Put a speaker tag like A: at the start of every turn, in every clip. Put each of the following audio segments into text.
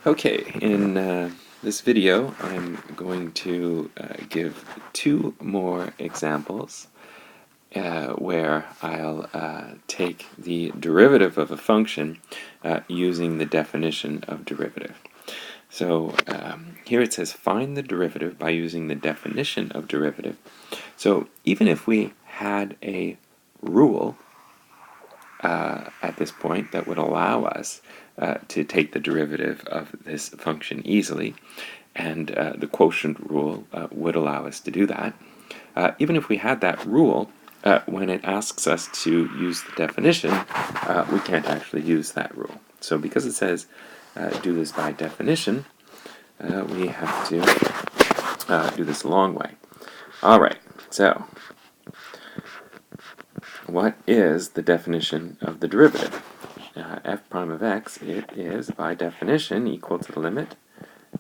A: Okay, in this video I'm going to give two more examples where I'll take the derivative of a function using the definition of derivative. So here it says find the derivative by using the definition of derivative. So even if we had a rule at this point that would allow us to take the derivative of this function easily, and the quotient rule would allow us to do that. Even if we had that rule, when it asks us to use the definition, we can't actually use that rule. So because it says do this by definition, we have to do this a long way. Alright, so what is the definition of the derivative? F prime of x, it is by definition equal to the limit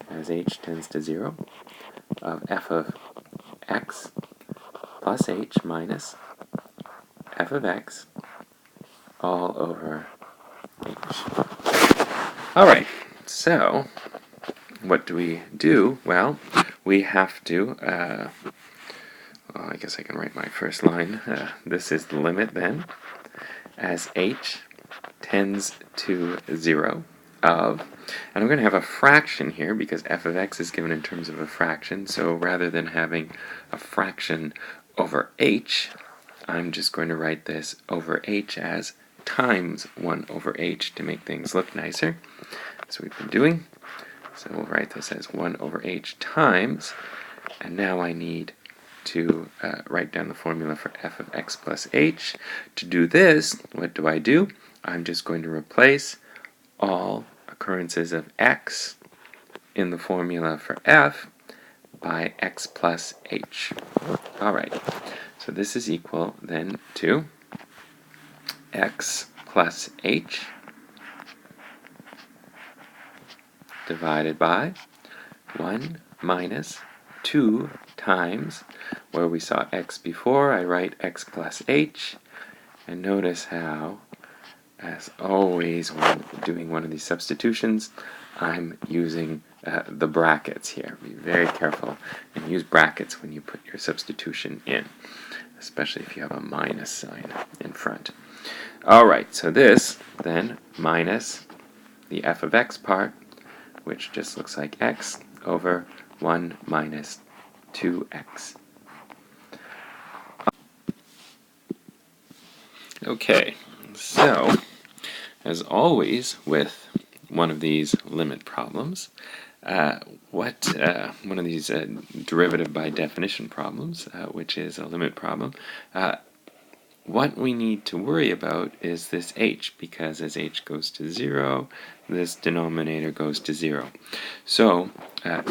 A: as h tends to 0 of f of x plus h minus f of x all over h. Alright, so what do we do? Well, we have to, well, I guess I can write my first line. This is the limit then, as h tends to 0 of, and I'm going to have a fraction here because f of x is given in terms of a fraction, so rather than having a fraction over h, I'm just going to write this over h as times 1 over h to make things look nicer. That's what we've been doing. So we'll write this as 1 over h times, and now I need to write down the formula for f of x plus h. To do this, what do? I'm just going to replace all occurrences of x in the formula for f by x plus h. Alright, so this is equal then to x plus h divided by 1 minus 2 times, where we saw x before, I write x plus h, and notice how, as always when doing one of these substitutions, I'm using the brackets here. Be very careful and use brackets when you put your substitution in, especially if you have a minus sign in front. Alright, so this then minus the f of x part, which just looks like x, over 1 minus 2x. Okay, so as always with one of these limit problems, one of these derivative by definition problems, which is a limit problem, what we need to worry about is this h, because as h goes to 0, this denominator goes to 0. So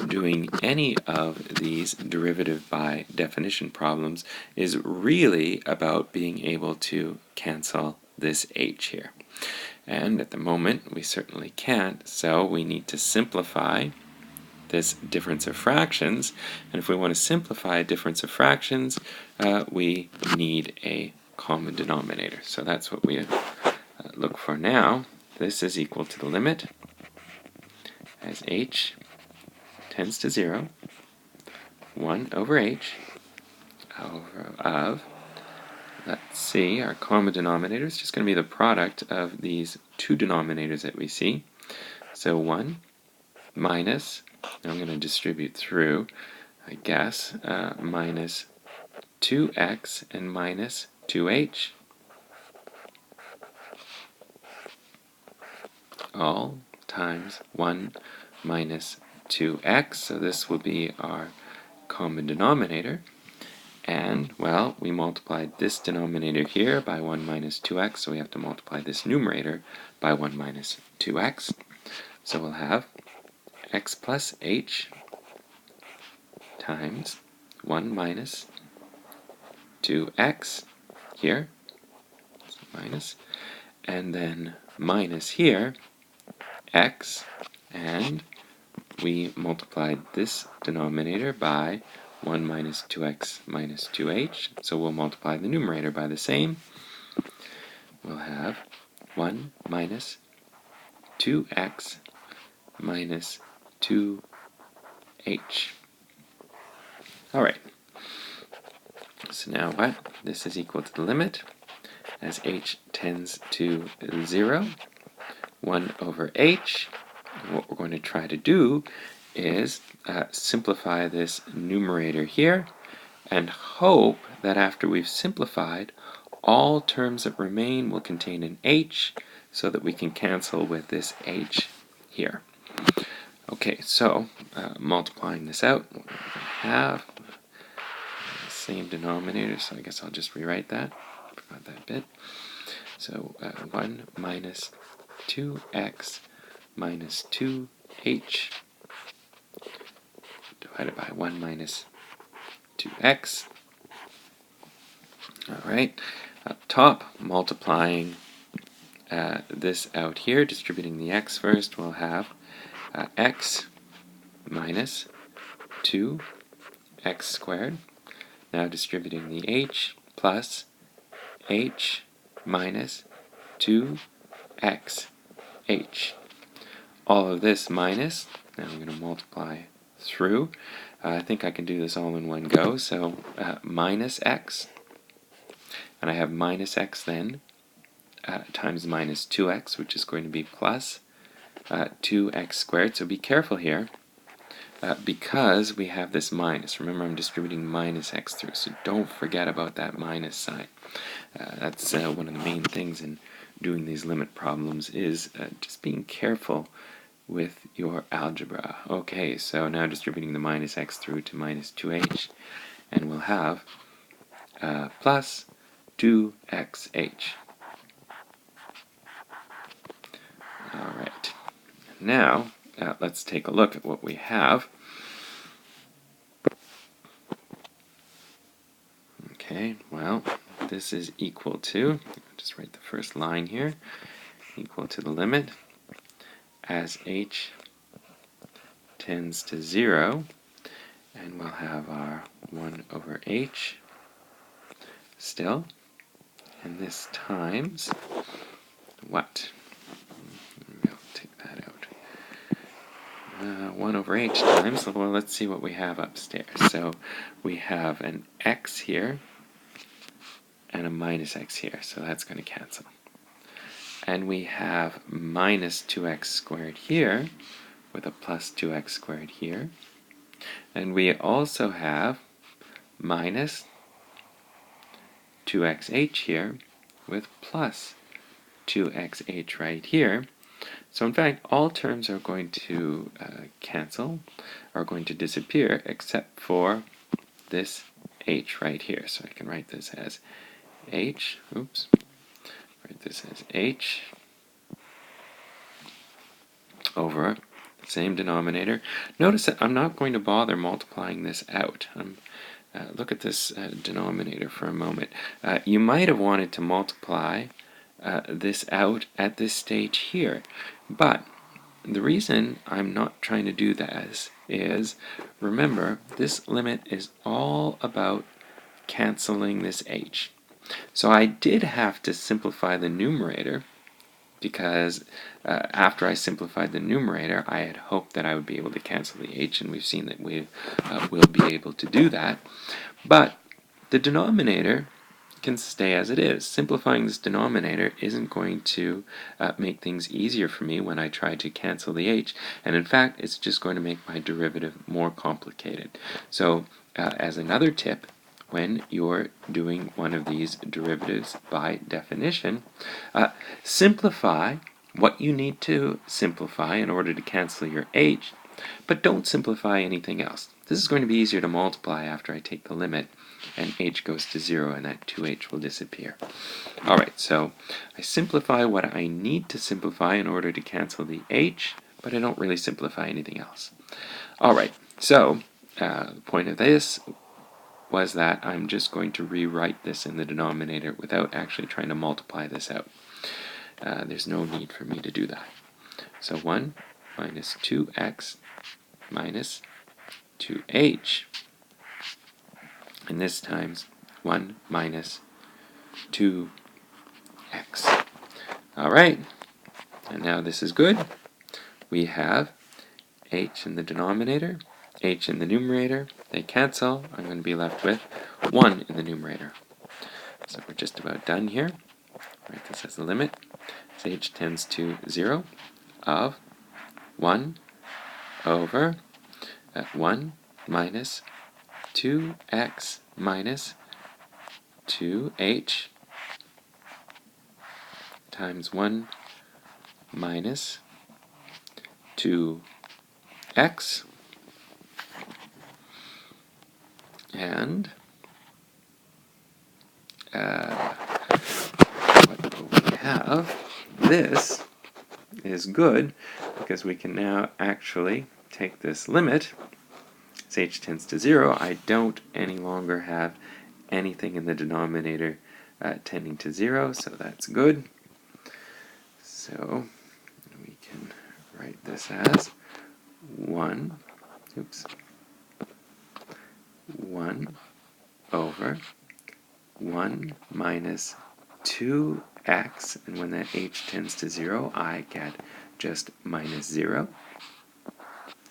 A: doing any of these derivative by definition problems is really about being able to cancel this h here. And at the moment we certainly can't, so we need to simplify this difference of fractions. And if we want to simplify a difference of fractions, we need a common denominator. So that's what we look for now. This is equal to the limit as h tends to 0, 1 over h of, let's see, our common denominator is just going to be the product of these two denominators that we see. So 1 minus, I'm going to distribute through, I guess, minus 2x and minus 2h, all times 1 minus 2x, so this will be our common denominator. And, well, we multiplied this denominator here by 1 minus 2x, so we have to multiply this numerator by 1 minus 2x. So we'll have x plus h times 1 minus 2x here, so minus, and then minus here, x, and we multiplied this denominator by 1 minus 2x minus 2h, so we'll multiply the numerator by the same. We'll have 1 minus 2x minus 2h. All right. So now what? This is equal to the limit as h tends to 0, 1 over h. And what we're going to try to do is simplify this numerator here and hope that after we've simplified, all terms that remain will contain an h so that we can cancel with this h here. Okay, so multiplying this out, what we're going to have the same denominator, so I guess I'll just rewrite that. Forgot that bit. So 1 minus 2x minus 2h divided by 1 minus 2x. All right, up top, multiplying this out here, distributing the x first, we'll have x minus 2x squared. Now distributing the h plus h minus 2x h. All of this minus, now I'm going to multiply through. I think I can do this all in one go, so minus x, and I have minus x then, times minus 2x, which is going to be plus 2x squared. So be careful here, because we have this minus. Remember, I'm distributing minus x through, so don't forget about that minus sign. That's one of the main things in doing these limit problems, is just being careful with your algebra. Okay, so now distributing the minus x through to minus 2h, and we'll have plus 2xh. All right, now let's take a look at what we have. Okay, well, this is equal to, just write the first line here, equal to the limit as h tends to 0, and we'll have our 1 over h still, and this times what? I'll take that out. 1 over h times, well, let's see what we have upstairs. So we have an x here and a minus x here, so that's going to cancel. And we have minus 2x squared here with a plus 2x squared here. And we also have minus 2xh here with plus 2xh right here. So in fact, all terms are going to cancel, are going to disappear, except for this h right here. So I can write this as h, write this as h over the same denominator. Notice that I'm not going to bother multiplying this out. Look at this denominator for a moment. You might have wanted to multiply this out at this stage here, but the reason I'm not trying to do that is, remember, this limit is all about canceling this h. So I did have to simplify the numerator, because after I simplified the numerator, I had hoped that I would be able to cancel the h, and we've seen that we will be able to do that. But the denominator can stay as it is. Simplifying this denominator isn't going to make things easier for me when I try to cancel the h, and in fact, it's just going to make my derivative more complicated. So as another tip, when you're doing one of these derivatives by definition, simplify what you need to simplify in order to cancel your h, but don't simplify anything else. This is going to be easier to multiply after I take the limit, and h goes to 0, and that 2h will disappear. Alright, so I simplify what I need to simplify in order to cancel the h, but I don't really simplify anything else. Alright, so the point of this was that I'm just going to rewrite this in the denominator without actually trying to multiply this out. There's no need for me to do that. So 1 minus 2x minus 2h, and this times 1 minus 2x. All right, and now this is good. We have h in the denominator, h in the numerator, they cancel. I'm going to be left with 1 in the numerator. So we're just about done here. Write this as the limit as h tends to 0 of 1 over 1 minus 2x minus 2h times 1 minus 2x, and what we have, this is good because we can now actually take this limit as h tends to 0. I don't any longer have anything in the denominator tending to 0, so that's good. So we can write this as 1 over 1 minus 2x, and when that h tends to 0, I get just minus 0.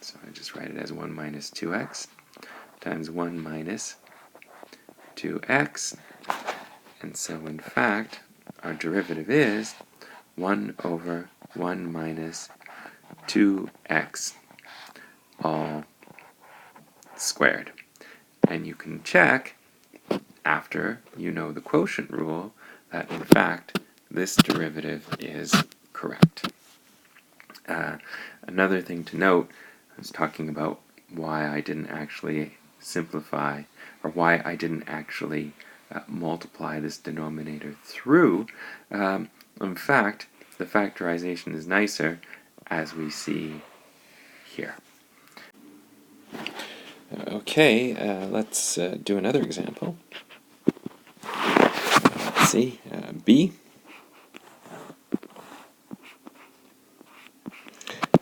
A: So I just write it as 1 minus 2x times 1 minus 2x. And so, in fact, our derivative is 1 over 1 minus 2x, all squared. And you can check, after you know the quotient rule, that in fact this derivative is correct. Another thing to note, I was talking about why I didn't actually simplify, or why I didn't actually multiply this denominator through. In fact, the factorization is nicer, as we see here. Okay, let's do another example. Let's see, B.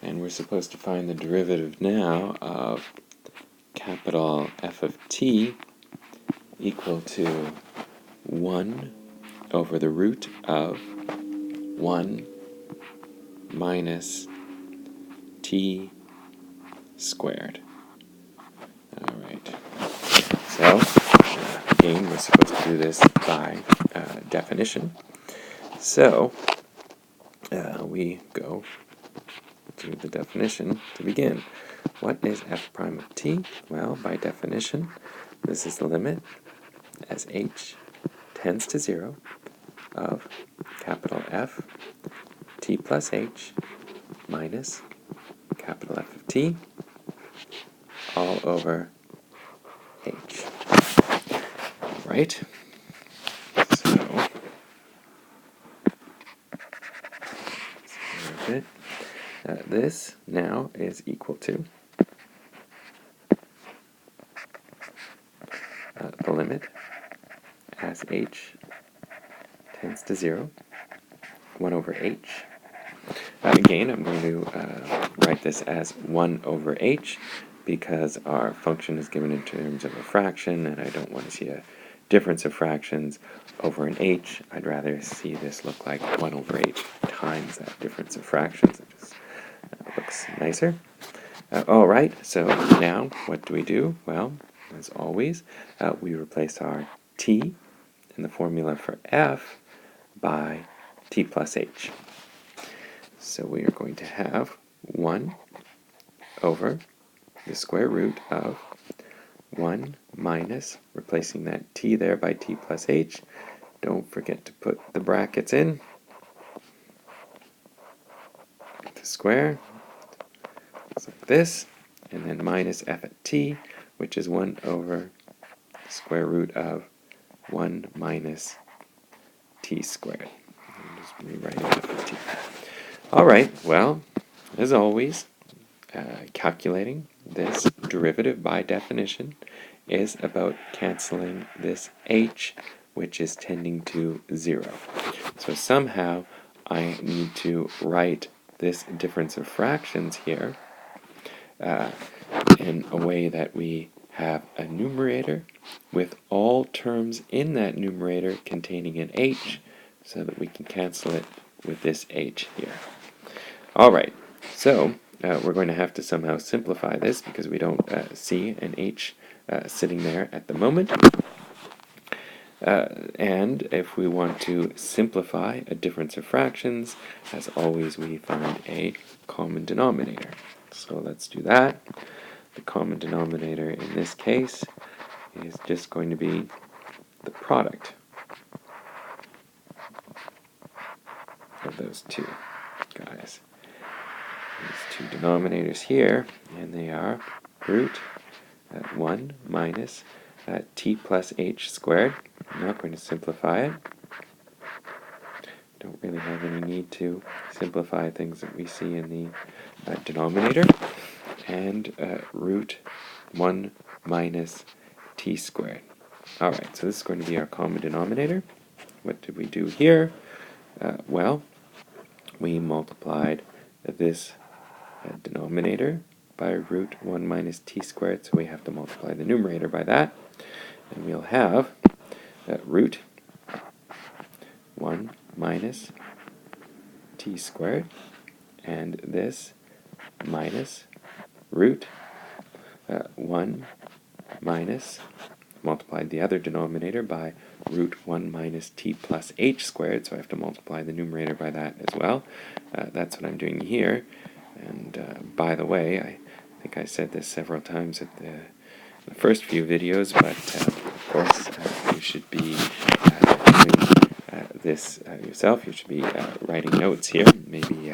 A: And we're supposed to find the derivative now of capital F of t equal to 1 over the root of 1 minus t squared. Alright, so again, we're supposed to do this by definition. So we go to the definition to begin. What is f prime of t? Well, by definition, this is the limit as h tends to 0 of capital F t plus h minus capital F of t all over h. Right? So, this now is equal to the limit as h tends to 0, 1 over h. Again, I'm going to write this as 1 over h because our function is given in terms of a fraction, and I don't want to see a difference of fractions over an h. I'd rather see this look like 1 over h times that difference of fractions. It just looks nicer. Alright, so now what do we do? Well, as always, we replace our t in the formula for f by t plus h. So we are going to have 1 over the square root of 1 minus, replacing that t there by t plus h. Don't forget to put the brackets in. The square, so like this, and then minus f at t, which is 1 over the square root of 1 minus t squared. I'll just rewrite f at t. Alright, well, as always, calculating this derivative by definition is about canceling this h, which is tending to 0. So somehow I need to write this difference of fractions here in a way that we have a numerator with all terms in that numerator containing an h, so that we can cancel it with this h here. Alright, so we're going to have to somehow simplify this because we don't see an h sitting there at the moment. And if we want to simplify a difference of fractions, as always, we find a common denominator. So let's do that. The common denominator in this case is just going to be the product of those two guys. These two denominators here, and they are root 1 minus t plus h squared. I'm not going to simplify it. Don't really have any need to simplify things that we see in the denominator. And root 1 minus t squared. Alright, so this is going to be our common denominator. What did we do here? Well, we multiplied this denominator by root 1 minus t squared, so we have to multiply the numerator by that. And we'll have root 1 minus t squared, and this minus root 1 minus, multiplied the other denominator by root 1 minus t plus h squared, so I have to multiply the numerator by that as well. That's what I'm doing here. And by the way, I think I said this several times at the first few videos, but of course you should be doing this yourself. You should be writing notes here, maybe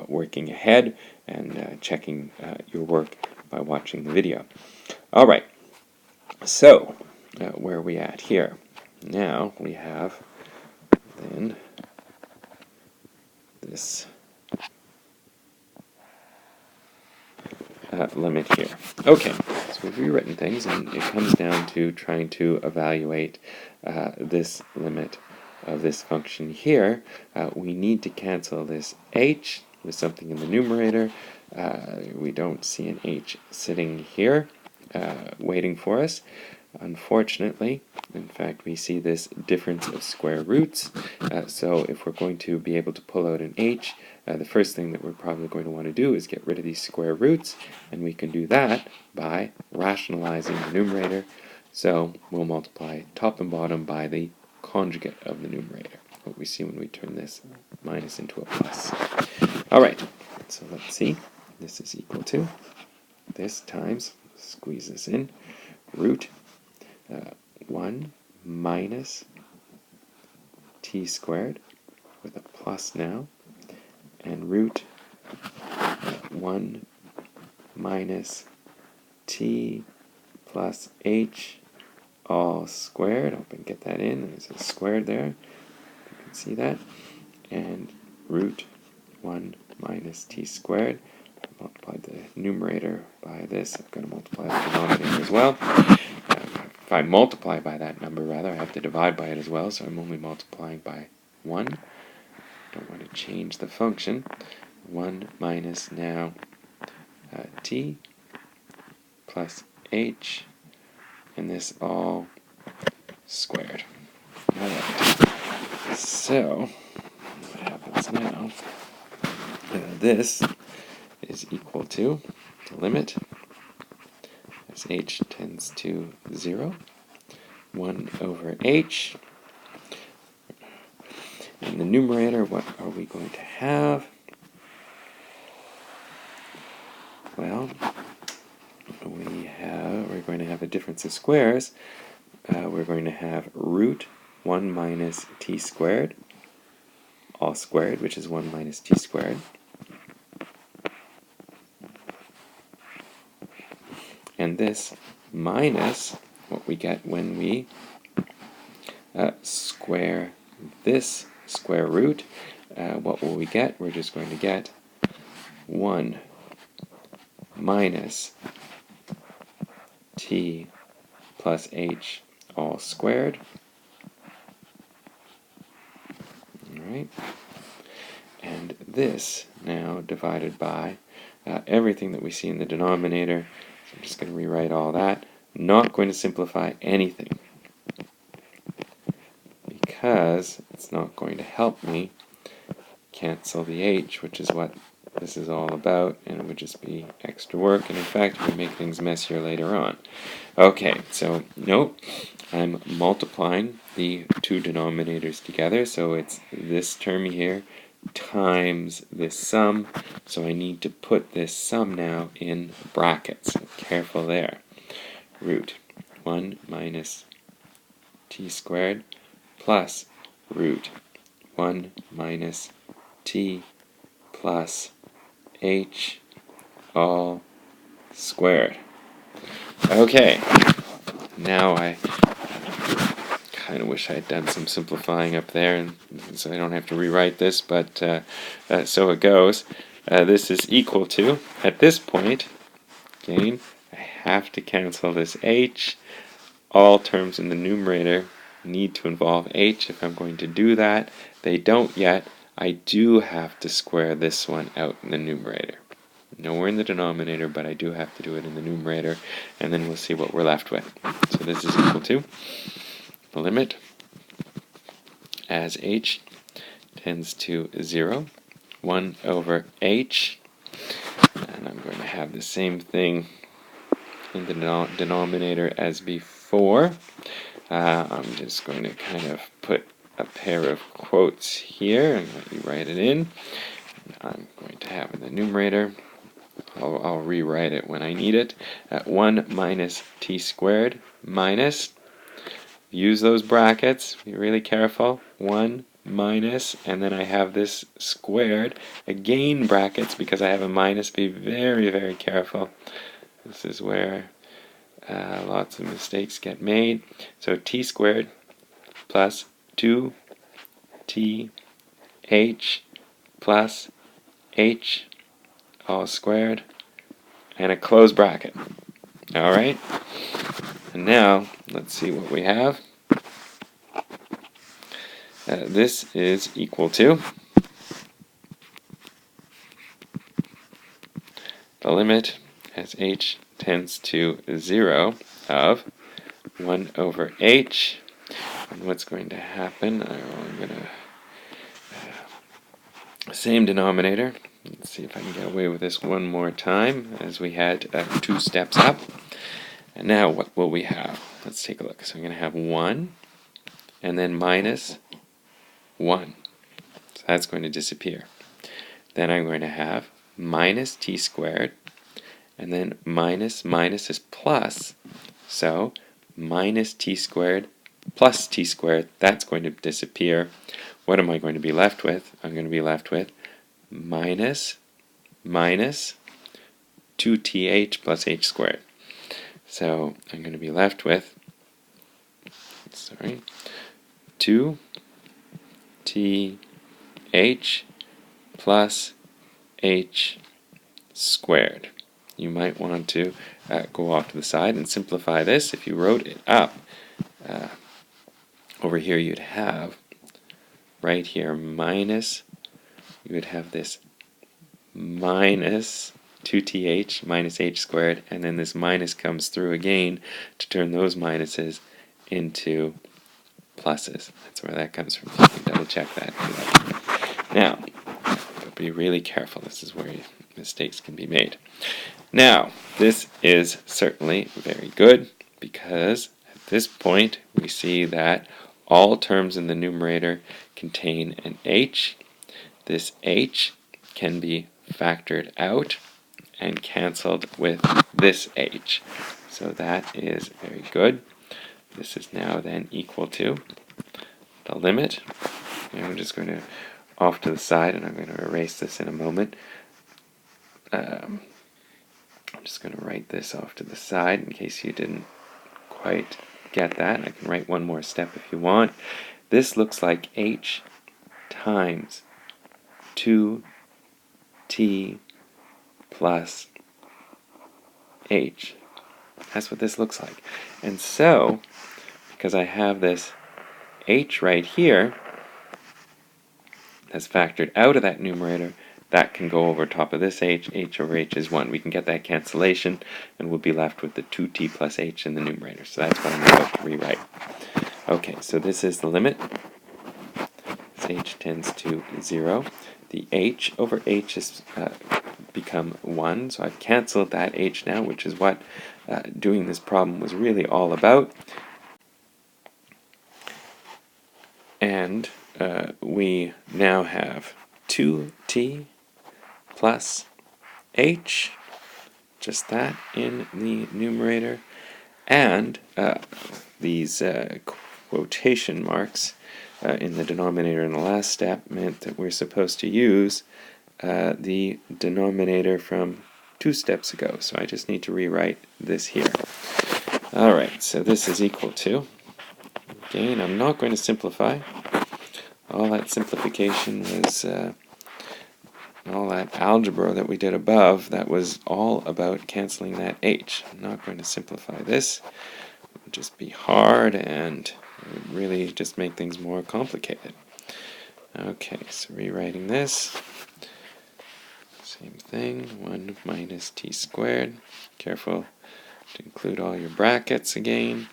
A: working ahead and checking your work by watching the video. Alright, so where are we at here? Now we have then this limit here. Okay, so we've rewritten things, and it comes down to trying to evaluate this limit of this function here. We need to cancel this h with something in the numerator. We don't see an h sitting here waiting for us, unfortunately. In fact, we see this difference of square roots. So if we're going to be able to pull out an h, the first thing that we're probably going to want to do is get rid of these square roots, and we can do that by rationalizing the numerator. So we'll multiply top and bottom by the conjugate of the numerator, what we see when we turn this minus into a plus. Alright, so let's see. This is equal to this times, squeeze this in, root 1 minus t squared with a plus now, and root 1 minus t plus h all squared. I hope I can get that in. There's a squared there. You can see that. And root 1 minus t squared. Multiply the numerator by this. I've got to multiply the denominator as well. If I multiply by that number, rather, I have to divide by it as well, so I'm only multiplying by 1. Don't want to change the function. 1 minus now t plus h, and this all squared. Alright, so what happens now? This is equal to the limit as h tends to 0, 1 over h. In the numerator, what are we going to have? Well, we're going to have a difference of squares. We're going to have root 1 minus t squared, all squared, which is 1 minus t squared. And this minus what we get when we square this square root. What will we get? We're just going to get 1 minus t plus h all squared. Alright. And this now divided by everything that we see in the denominator. So I'm just going to rewrite all that. Not going to simplify anything because it's not going to help me cancel the h, which is what this is all about, and it would just be extra work, and in fact, it would make things messier later on. Okay, so note, I'm multiplying the two denominators together, so it's this term here times this sum, so I need to put this sum now in brackets. Careful there. Root 1 minus t squared plus root 1 minus t plus h all squared. Okay, now I kind of wish I had done some simplifying up there, and so I don't have to rewrite this, but so it goes. This is equal to, at this point, again, I have to cancel this h. All terms in the numerator need to involve h if I'm going to do that. They don't yet. I do have to square this one out in the numerator. Nowhere in the denominator, but I do have to do it in the numerator, and then we'll see what we're left with. So this is equal to the limit as h tends to 0, 1 over h, and I'm going to have the same thing in the denominator as before. I'm just going to kind of put a pair of quotes here and let you write it in. I'm going to have in the numerator, I'll rewrite it when I need it, 1 minus t squared minus, use those brackets, be really careful, 1 minus, and then I have this squared, again brackets because I have a minus, be very, very careful. This is where lots of mistakes get made. So t squared plus 2t h plus h all squared, and a closed bracket. Alright, and now let's see what we have. This is equal to the limit as h tends to 0 of 1 over h. And what's going to happen, I'm going to same denominator. Let's see if I can get away with this one more time, as we had 2 steps up. And now what will we have? Let's take a look. So I'm going to have 1 and then minus 1. So that's going to disappear. Then I'm going to have minus t squared, and then minus is plus, so minus t squared plus t squared, that's going to disappear. What am I going to be left with? I'm going to be left with minus 2th plus h squared. So I'm going to be left with, 2th plus h squared. You might want to go off to the side and simplify this. If you wrote it up, over here you'd have, right here, minus, you would have this minus 2th minus h squared, and then this minus comes through again to turn those minuses into pluses. That's where that comes from. You can double check that. Now, but be really careful. This is where mistakes can be made. Now, this is certainly very good because at this point we see that all terms in the numerator contain an h. This h can be factored out and cancelled with this h. So that is very good. This is now then equal to the limit. And I'm just going to off to the side, and I'm going to erase this in a moment. I'm just going to write this off to the side in case you didn't quite get that. I can write one more step if you want. This looks like h times 2t plus h. That's what this looks like. And so, because I have this h right here that's factored out of that numerator, that can go over top of this h. H over h is 1. We can get that cancellation, and we'll be left with the 2t plus h in the numerator. So that's what I'm about to rewrite. Okay, so this is the limit as h tends to 0. the h over h has become 1, so I've canceled that h now, which is what doing this problem was really all about. And we now have 2t plus h, just that in the numerator, and these quotation marks in the denominator in the last step meant that we're supposed to use the denominator from 2 steps ago. So I just need to rewrite this here. Alright, so this is equal to, again, I'm not going to simplify. All that simplification was, all that algebra that we did above, that was all about canceling that h. I'm not going to simplify this. It would just be hard and it would really just make things more complicated. Okay, so rewriting this, same thing, 1 minus t squared. Careful to include all your brackets again.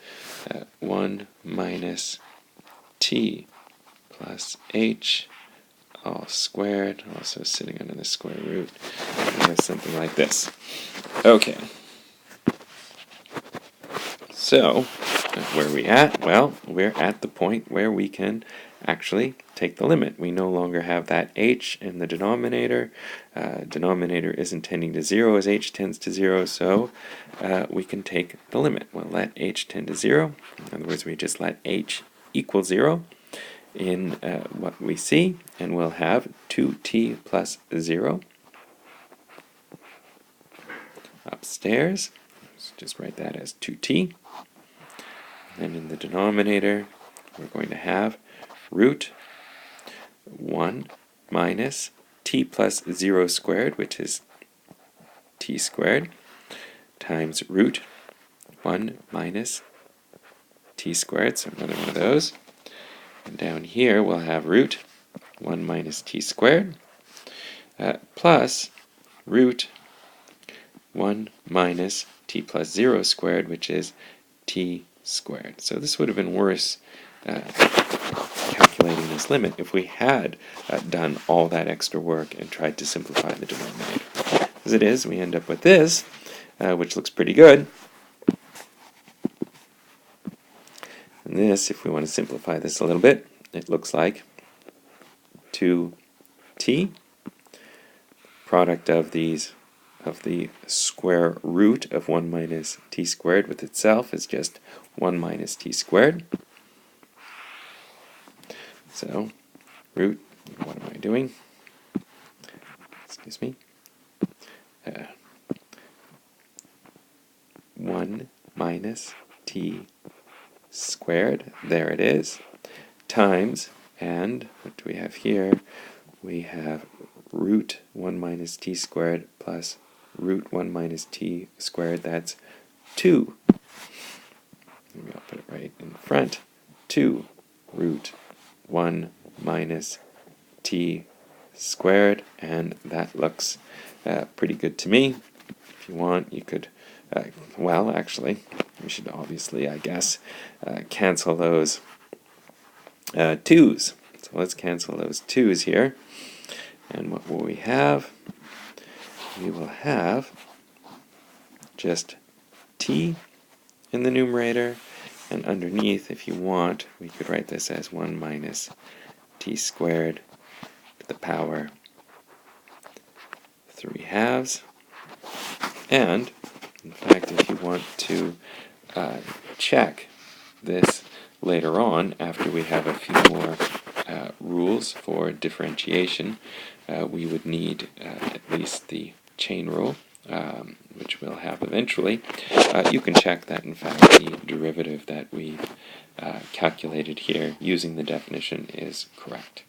A: 1 minus t plus h all squared, also sitting under the square root. We have something like this. Okay. So, where are we at? Well, we're at the point where we can actually take the limit. We no longer have that h in the denominator. Denominator isn't tending to 0 as h tends to 0, so we can take the limit. We'll let h tend to 0. In other words, we just let h equal 0 in what we see, and we'll have 2t plus 0 upstairs. Let's just write that as 2t. And in the denominator, we're going to have root 1 minus t plus 0 squared, which is t squared, times root 1 minus t squared, so another one of those. And down here we'll have root 1 minus t squared plus root 1 minus t plus 0 squared, which is t squared. So this would have been worse calculating this limit if we had done all that extra work and tried to simplify the denominator. As it is, we end up with this, which looks pretty good. And this, if we want to simplify this a little bit, it looks like 2t, product of these, of the square root of 1 minus t squared with itself is just 1 minus t squared. So, root, what am I doing? Excuse me. 1 minus t squared, there it is, times, and what do we have here? We have root 1 minus t squared plus root 1 minus t squared, that's 2. Maybe I'll put it right in front. 2 root 1 minus t squared, and that looks pretty good to me. If you want, you could, well, actually, we should obviously, I guess, cancel those 2's. So let's cancel those 2's here. And what will we have? We will have just t in the numerator, and underneath, if you want, we could write this as 1 minus t squared to the power 3/2. And, in fact, if you want to check this later on, after we have a few more rules for differentiation, we would need at least the chain rule, which we'll have eventually. You can check that, in fact, the derivative that we calculated here using the definition is correct.